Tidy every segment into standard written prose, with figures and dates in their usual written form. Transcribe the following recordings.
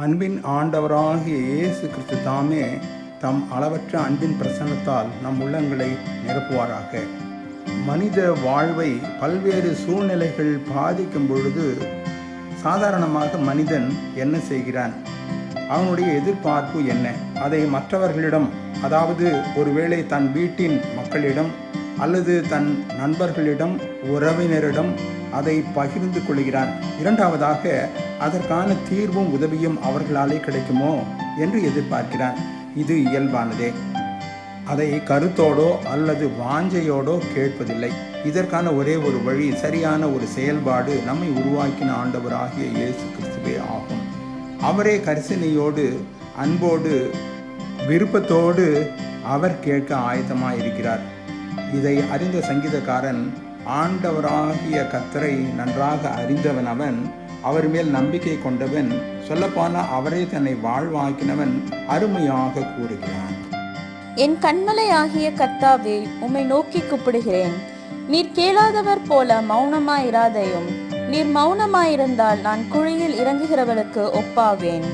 அன்பின் ஆண்டவராகிய இயேசு கிறிஸ்து தாமே தம் அளவற்ற அன்பின் பிரசன்னத்தால் நம் உள்ளங்களை நிரப்புவாராக. மனித வாழ்வை பல்வேறு சூழ்நிலைகள் பாதிக்கும் பொழுது சாதாரணமாக மனிதன் என்ன செய்கிறான்? அவனுடைய எதிர்பார்ப்பு என்ன? அதை மற்றவர்களிடம், அதாவது ஒருவேளை தன் வீட்டின் மக்களிடம் அல்லது தன் நண்பர்களிடம், உறவினரிடம் அதை பகிர்ந்து கொள்கிறான். இரண்டாவதாக, அதற்கான தீர்வும் உதவியும் அவர்களாலே கிடைக்குமோ என்று எதிர்பார்க்கிறான். இது இயல்பானதே. அதை கருத்தோடோ அல்லது வாஞ்சையோடோ கேட்பதில்லை. இதற்கான ஒரே ஒரு வழி, சரியான ஒரு செயல்பாடு நம்மை உருவாக்கின ஆண்டவராகிய இயேசு கிறிஸ்துவே ஆகும். அவரே கரிசனையோடு, அன்போடு, விருப்பத்தோடு அவர் கேட்க ஆயத்தமாக இருக்கிறார். இதை அறிந்த சங்கீதக்காரன், ஆண்டவராகிய கர்த்தரை நன்றாக அறிந்தவன் அவன், அவர் மேல் நம்பிக்கை கொண்டவன், சொல்லப்போனால் அவரே தன்னை வாழ்வாக்கினவன் அருமையாக கூறுகிறான். என் கண்மலையாகிய கர்த்தாவே, உம்மை நோக்கி கூப்பிடுகிறேன். நீர் கேளாதவர் போல மௌனமாயிராதையும். நீர் மௌனமாயிருந்தால் நான் குழியில் இறங்குகிறவளுக்கு ஒப்பாவேன்.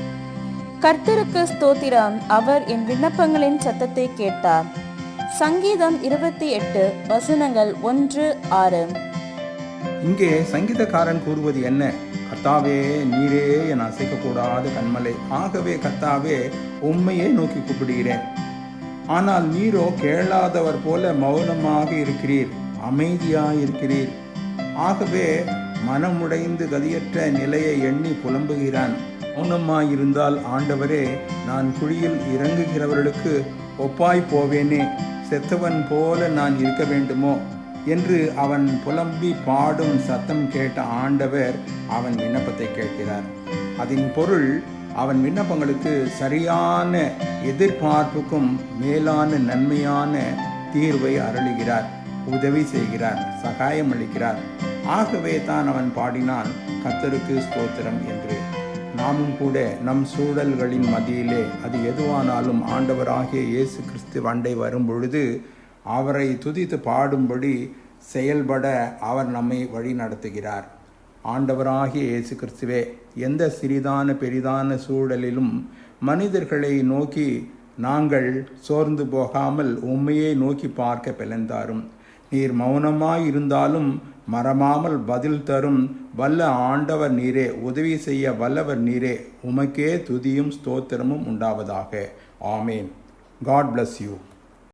கர்த்தருக்கு ஸ்தோத்திரம், அவர் என் விண்ணப்பங்களின் சத்தத்தை கேட்டார். சங்கீதம் 28 வசனங்கள் 1-6. இங்கே சங்கீதக்காரன் கூறுவது என்ன? கர்த்தாவே, நீரே என் அசைக்கக்கூடாத கண்மலை. ஆகவே கர்த்தாவே, உம்மையே நோக்கி கூப்பிடுகிறேன். ஆனால் நீரோ கேளாதவர் போல மௌனமாக இருக்கிறீர், அமைதியாக இருக்கிறீர். ஆகவே மனமுடைந்து கதியற்ற நிலையை எண்ணி புலம்புகிறான். மௌனமாயிருந்தால் ஆண்டவரே, நான் குழியில் இறங்குகிறவர்களுக்கு ஒப்பாய் போவேனே, செத்தவன் போல நான் இருக்க வேண்டுமோ என்று அவன் புலம்பி பாடும் சத்தம் கேட்ட ஆண்டவர் அவன் விண்ணப்பத்தை கேட்கிறார். அதன் பொருள், அவன் விண்ணப்பங்களுக்கு சரியான எதிர்பார்ப்புக்கும் மேலான நன்மையான தீர்வை அருளுகிறார், உதவி செய்கிறார், சகாயம் அளிக்கிறார். ஆகவே தான் அவன் பாடினான், கர்த்தருக்கு ஸ்தோத்திரம் என்று. நாமும் கூட நம் சூழல்களின் மத்தியிலே, அது எதுவானாலும், ஆண்டவராகிய இயேசு கிறிஸ்து வண்டை வரும் பொழுது அவரை துதித்து பாடும்படி செயல்பட அவர் நம்மை வழி நடத்துகிறார். ஆண்டவராகிய இயேசு கிறிஸ்துவே, எந்த சிறிதான பெரிதான சூழலிலும் மனிதர்களை நோக்கி நாங்கள் சோர்ந்து போகாமல் உம்மையை நோக்கி பார்க்க பிளந்தாரும். நீர் மௌனமாய் இருந்தாலும் மறமாமல் பதில் தரும் வல்ல ஆண்டவர் நீரே, உதவி செய்ய வல்லவர் நீரே. உமக்கே துதியும் ஸ்தோத்திரமும் உண்டாவதாக. ஆமேன். God bless you.